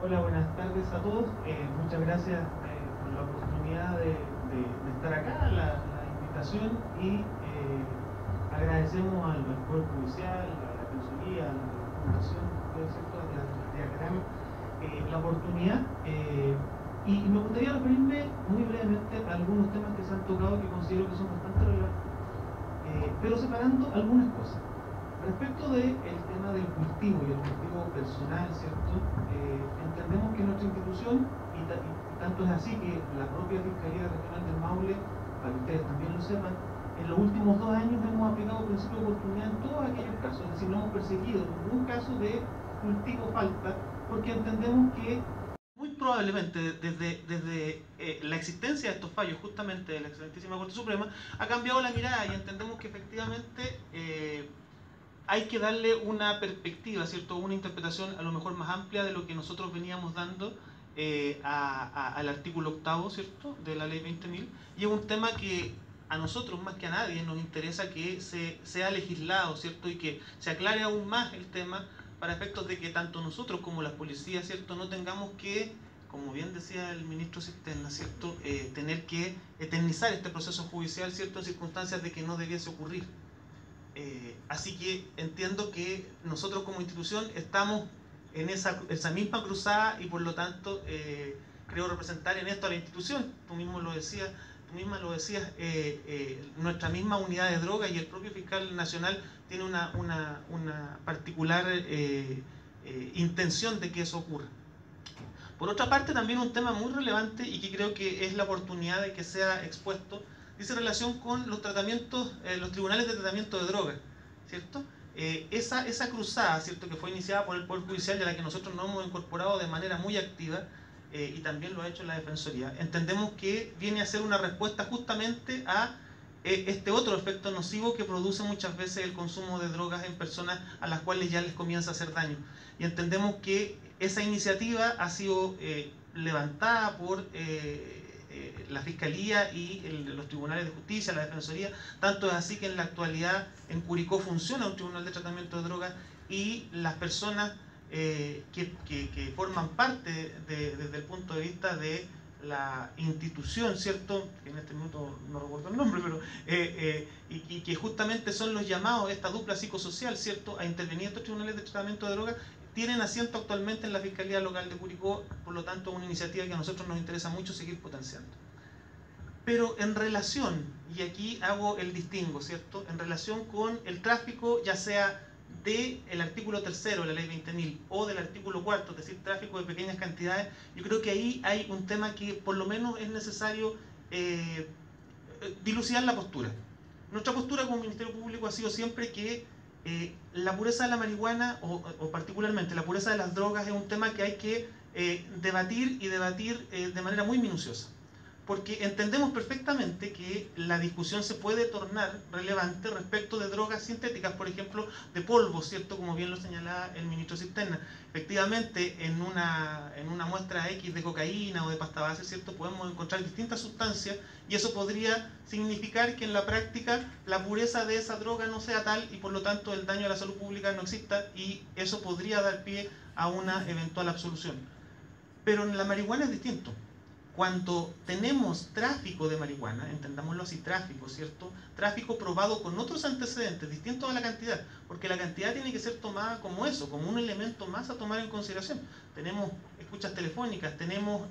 Hola, buenas tardes a todos. Muchas gracias por la oportunidad de estar acá, la invitación y agradecemos al Poder Judicial, a la Defensoría, a la Fundación, de Academ, la oportunidad. Y me gustaría referirme muy brevemente a algunos temas que se han tocado que considero que son bastante relevantes, pero separando algunas cosas. Respecto del tema del cultivo y el cultivo personal, ¿cierto? Entendemos que nuestra institución, y tanto es así que la propia Fiscalía Regional del Maule, para que ustedes también lo sepan, en los últimos 2 años hemos aplicado el principio de oportunidad en todos aquellos casos, es decir, no hemos perseguido ningún caso de cultivo falta, porque entendemos que muy probablemente desde la existencia de estos fallos justamente de la excelentísima Corte Suprema ha cambiado la mirada y entendemos que efectivamente hay que darle una perspectiva, ¿cierto? Una interpretación a lo mejor más amplia de lo que nosotros veníamos dando al artículo octavo, ¿cierto? De la ley 20.000, y es un tema que a nosotros más que a nadie nos interesa que sea legislado, ¿cierto? Y que se aclare aún más el tema para efectos de que tanto nosotros como las policías, ¿cierto? No tengamos que, como bien decía el ministro Cisterna, ¿cierto? Tener que eternizar este proceso judicial, ¿cierto? En circunstancias de que no debiese ocurrir. Así que entiendo que nosotros como institución estamos en esa misma cruzada y por lo tanto creo representar en esto a la institución. Tú mismo lo decías, nuestra misma unidad de droga y el propio fiscal nacional tiene una particular intención de que eso ocurra. Por otra parte, también un tema muy relevante y que creo que es la oportunidad de que sea expuesto, dice relación con los tratamientos, los tribunales de tratamiento de drogas, ¿cierto? Esa cruzada, ¿cierto?, que fue iniciada por el Poder Judicial y a la que nosotros nos hemos incorporado de manera muy activa, y también lo ha hecho la Defensoría, entendemos que viene a ser una respuesta justamente a este otro efecto nocivo que produce muchas veces el consumo de drogas en personas a las cuales ya les comienza a hacer daño. Y entendemos que esa iniciativa ha sido levantada por la Fiscalía y los tribunales de justicia, la Defensoría, tanto es así que en la actualidad en Curicó funciona un tribunal de tratamiento de drogas y las personas que forman parte desde el punto de vista de la institución, ¿cierto? Que en este minuto no recuerdo el nombre, pero y que justamente son los llamados, esta dupla psicosocial, ¿cierto?, a intervenir en estos tribunales de tratamiento de drogas, tienen asiento actualmente en la Fiscalía Local de Curicó, por lo tanto una iniciativa que a nosotros nos interesa mucho seguir potenciando. Pero en relación, y aquí hago el distingo, ¿cierto?, en relación con el tráfico, ya sea del artículo 3 de la ley 20.000 o del artículo 4, es decir, tráfico de pequeñas cantidades, yo creo que ahí hay un tema que por lo menos es necesario dilucidar la postura. Nuestra postura como Ministerio Público ha sido siempre que la pureza de la marihuana o particularmente la pureza de las drogas es un tema que hay que debatir y debatir de manera muy minuciosa, porque entendemos perfectamente que la discusión se puede tornar relevante respecto de drogas sintéticas, por ejemplo, de polvo, ¿cierto?, como bien lo señalaba el ministro Cisterna. Efectivamente, en una muestra X de cocaína o de pasta base, ¿cierto?, podemos encontrar distintas sustancias y eso podría significar que en la práctica la pureza de esa droga no sea tal y por lo tanto el daño a la salud pública no exista y eso podría dar pie a una eventual absolución. Pero en la marihuana es distinto. Cuando tenemos tráfico de marihuana, entendámoslo así, tráfico, ¿cierto? Tráfico probado con otros antecedentes, distintos a la cantidad, porque la cantidad tiene que ser tomada como eso, como un elemento más a tomar en consideración. Tenemos escuchas telefónicas, tenemos,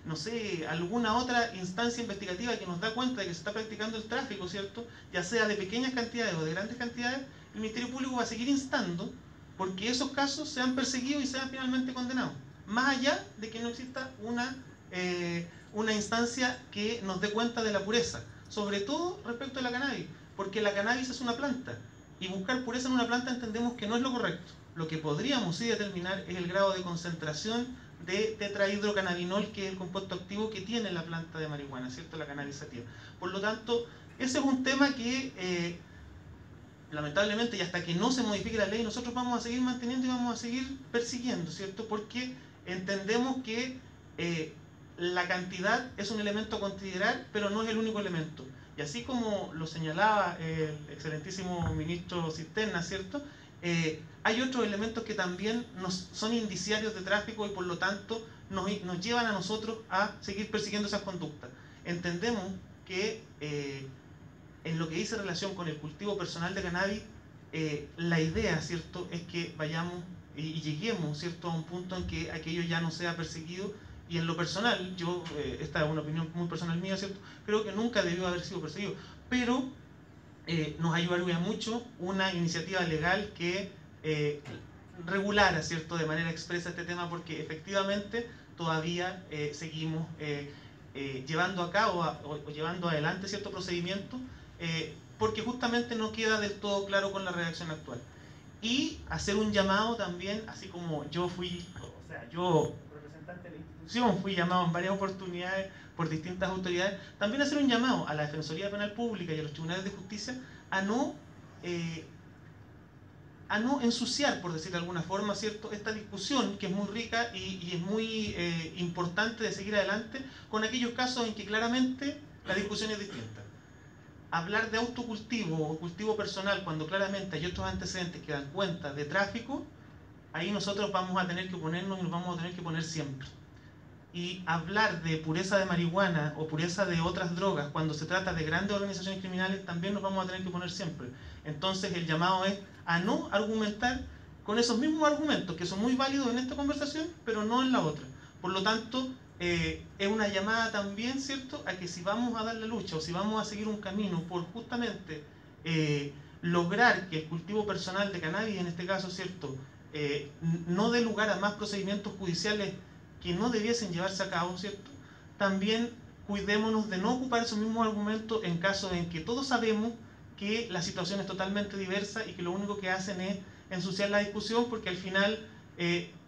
no sé, alguna otra instancia investigativa que nos da cuenta de que se está practicando el tráfico, ¿cierto? Ya sea de pequeñas cantidades o de grandes cantidades, el Ministerio Público va a seguir instando porque esos casos sean perseguidos y sean finalmente condenados, más allá de que no exista una instancia que nos dé cuenta de la pureza, sobre todo respecto a la cannabis, porque la cannabis es una planta y buscar pureza en una planta entendemos que no es lo correcto. Lo que podríamos sí determinar es el grado de concentración de tetrahidrocannabinol, que es el compuesto activo que tiene la planta de marihuana, ¿cierto?, la cannabis sativa. Por lo tanto, ese es un tema que lamentablemente y hasta que no se modifique la ley nosotros vamos a seguir manteniendo y vamos a seguir persiguiendo, ¿cierto?, porque entendemos que la cantidad es un elemento a considerar, pero no es el único elemento. Y así como lo señalaba el excelentísimo ministro Cisterna, ¿cierto?, hay otros elementos que también son indiciarios de tráfico y por lo tanto nos llevan a nosotros a seguir persiguiendo esas conductas. Entendemos que en lo que dice relación con el cultivo personal de cannabis, la idea, ¿cierto?, es que vayamos y lleguemos, ¿cierto?, a un punto en que aquello ya no sea perseguido. Y en lo personal, yo, esta es una opinión muy personal mía, ¿cierto?, creo que nunca debió haber sido perseguido, pero nos ayudaría mucho una iniciativa legal que regulara, ¿cierto?, de manera expresa este tema, porque efectivamente todavía seguimos llevando a cabo o llevando adelante cierto procedimiento, porque justamente no queda del todo claro con la redacción actual. Y hacer un llamado también, así como yo fui, o sea, yo, representante de la institución, fui llamado en varias oportunidades por distintas autoridades, también hacer un llamado a la Defensoría Penal Pública y a los tribunales de justicia a no ensuciar, por decir de alguna forma, ¿cierto?, esta discusión que es muy rica y es muy importante de seguir adelante con aquellos casos en que claramente la discusión es distinta. Hablar de autocultivo o cultivo personal cuando claramente hay otros antecedentes que dan cuenta de tráfico, ahí nosotros vamos a tener que ponernos y nos vamos a tener que poner siempre. Y hablar de pureza de marihuana o pureza de otras drogas cuando se trata de grandes organizaciones criminales también nos vamos a tener que poner siempre. Entonces el llamado es a no argumentar con esos mismos argumentos que son muy válidos en esta conversación, pero no en la otra. Por lo tanto, es una llamada también, ¿cierto?, a que si vamos a dar la lucha o si vamos a seguir un camino por justamente lograr que el cultivo personal de cannabis, en este caso, ¿cierto?, no dé lugar a más procedimientos judiciales que no debiesen llevarse a cabo, ¿cierto?, también cuidémonos de no ocupar esos mismos argumentos en caso en que todos sabemos que la situación es totalmente diversa y que lo único que hacen es ensuciar la discusión, porque al final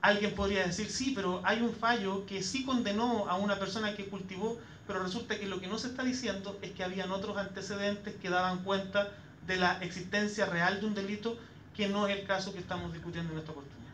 alguien podría decir, sí, pero hay un fallo que sí condenó a una persona que cultivó, pero resulta que lo que no se está diciendo es que habían otros antecedentes que daban cuenta de la existencia real de un delito, que no es el caso que estamos discutiendo en esta oportunidad.